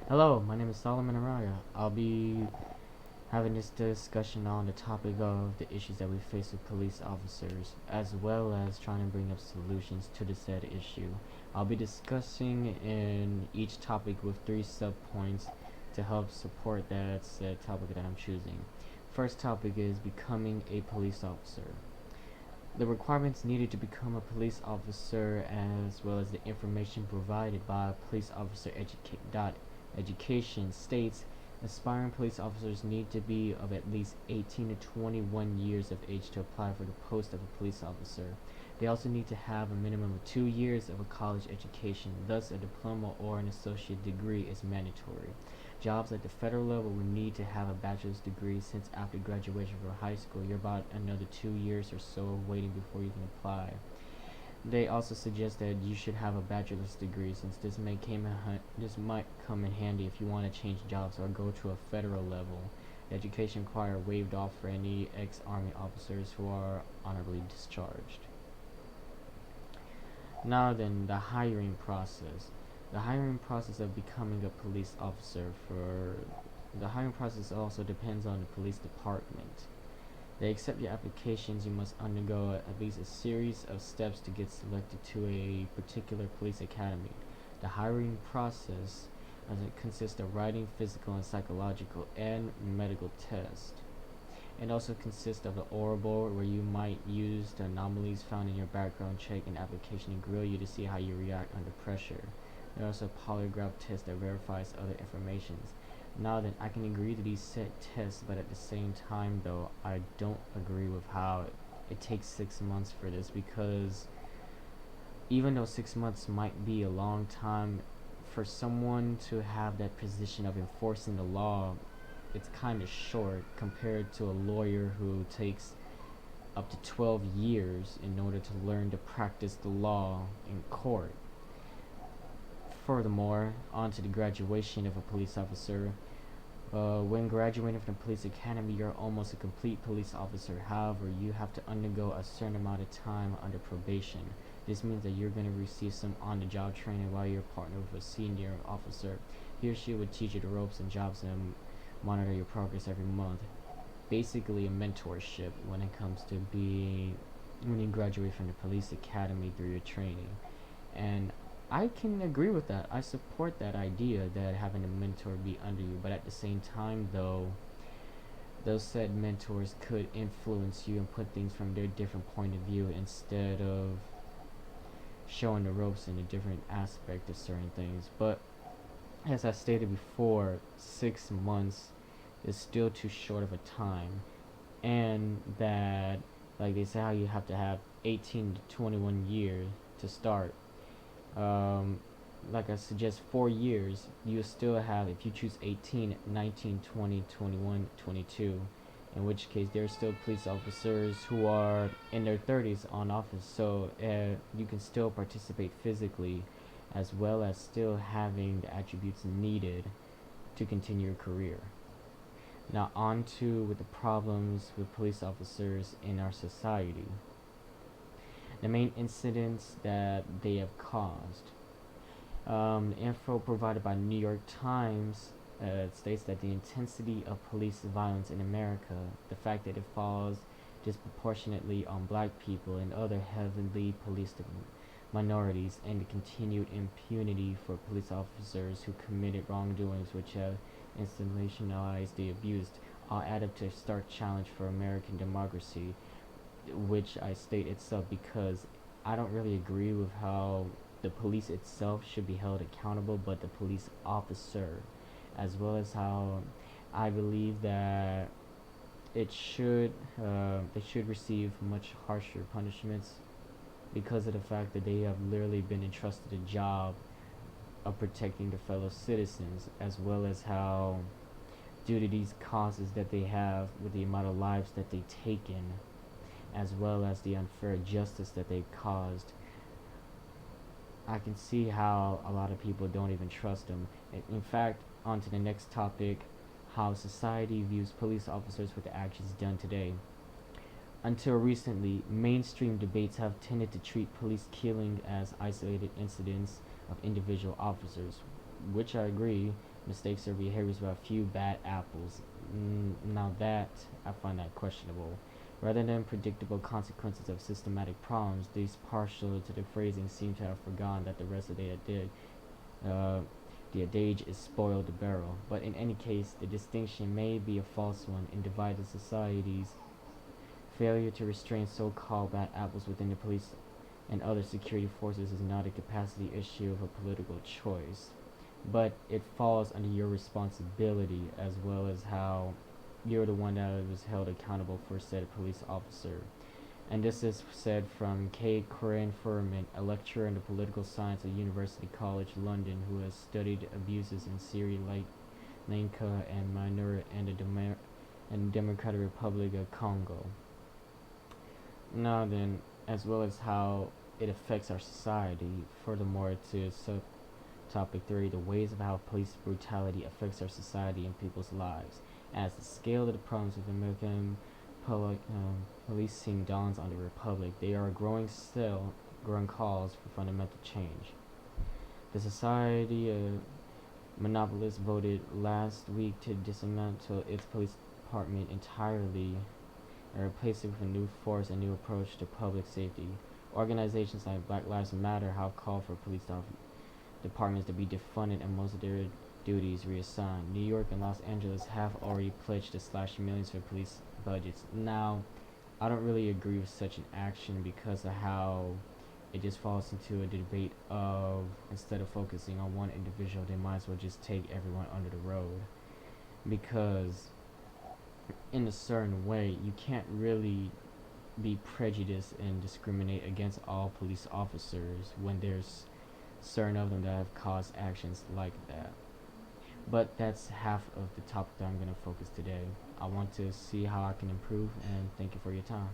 Hello, my name is Solomon Araya. I'll be having this discussion on the topic of the issues that we face with police officers, as well as trying to bring up solutions to the said issue. I'll be discussing in each topic with three subpoints to help support that said topic that I'm choosing. First topic is becoming a police officer. The requirements needed to become a police officer, as well as the information provided by police officer education states aspiring police officers need to be of at least 18 to 21 years of age to apply for the post of a police officer. They also need to have a minimum of 2 years of a college education, thus a diploma or an associate degree is mandatory. Jobs at the federal level will need to have a bachelor's degree, since after graduation from high school you're about another 2 years or so waiting before you can apply. They also suggest that you should have a bachelor's degree, since this might come in handy if you want to change jobs or go to a federal level. The education required waived off for any ex-army officers who are honorably discharged. Now then, the hiring process. The hiring process of becoming a police officer for the hiring process also depends on the police department. They accept your applications. You must undergo at least a series of steps to get selected to a particular police academy. The hiring process consists of writing physical and psychological and medical tests. It also consists of an oral board where you might use the anomalies found in your background check and application to grill you to see how you react under pressure. There are also a polygraph test that verifies other informations. Now then, I can agree to these set tests, but at the same time though, I don't agree with how it takes 6 months for this, because even though 6 months might be a long time, for someone to have that position of enforcing the law, it's kind of short compared to a lawyer who takes up to 12 years in order to learn to practice the law in court. Furthermore, on to the graduation of a police officer. When graduating from the police academy, you're almost a complete police officer. However, you have to undergo a certain amount of time under probation. This means that you're going to receive some on-the-job training while you're partnered with a senior officer. He or she would teach you the ropes and jobs and monitor your progress every month. Basically, a mentorship when it comes to when you graduate from the police academy through your training. And I can agree with that. I support that idea that having a mentor be under you, but at the same time though, those said mentors could influence you and put things from their different point of view, instead of showing the ropes in a different aspect of certain things. But as I stated before, 6 months is still too short of a time, and that, like they say, how you have to have 18 to 21 years to start. Like I suggest 4 years, you still have, if you choose 18, 19, 20, 21, 22, in which case there are still police officers who are in their 30s on office, so you can still participate physically, as well as still having the attributes needed to continue your career. Now on to with the problems with police officers in our society. The main incidents that they have caused. The info provided by New York Times states that the intensity of police violence in America, the fact that it falls disproportionately on black people and other heavily policed minorities, and the continued impunity for police officers who committed wrongdoings which have institutionalized the abused, all add up to a stark challenge for American democracy, which I state itself, because I don't really agree with how the police itself should be held accountable, but the police officer, as well as how I believe that they should receive much harsher punishments, because of the fact that they have literally been entrusted a job of protecting their fellow citizens, as well as how, due to these causes that they have with the amount of lives that they've taken, as well as the unfair justice that they've caused, I can see how a lot of people don't even trust them. In fact, on to the next topic, how society views police officers with the actions done today. Until recently, mainstream debates have tended to treat police killing as isolated incidents of individual officers, which I agree, mistakes or behaviors about a few bad apples. Now that I find that questionable. Rather than predictable consequences of systematic problems, these partial to the phrasing seem to have forgotten that the rest of uh, the adage is spoil the barrel. But in any case, the distinction may be a false one. In divided societies, failure to restrain so-called bad apples within the police and other security forces is not a capacity issue of a political choice, but it falls under your responsibility, as well as how you're the one that was held accountable for said police officer. And this is said from Kate Corinne Furman, a lecturer in the political science at University College London, who has studied abuses in Sri Lanka and Myanmar and the Democratic Republic of Congo. Now then, as well as how it affects our society. Furthermore, to subtopic 3, the ways of how police brutality affects our society and people's lives. As the scale of the problems with American policing dawns on the Republic, they are growing calls for fundamental change. The Society of Monopolists voted last week to dismantle its police department entirely and replace it with a new force and new approach to public safety. Organizations like Black Lives Matter have called for police departments to be defunded and most of their duties reassigned. New York and Los Angeles have already pledged to slash millions for police budgets. Now, I don't really agree with such an action because of how it just falls into a debate of instead of focusing on one individual, they might as well just take everyone under the road. Because in a certain way, you can't really be prejudiced and discriminate against all police officers when there's certain of them that have caused actions like that. But that's half of the topic that I'm going to focus today. I want to see how I can improve, and thank you for your time.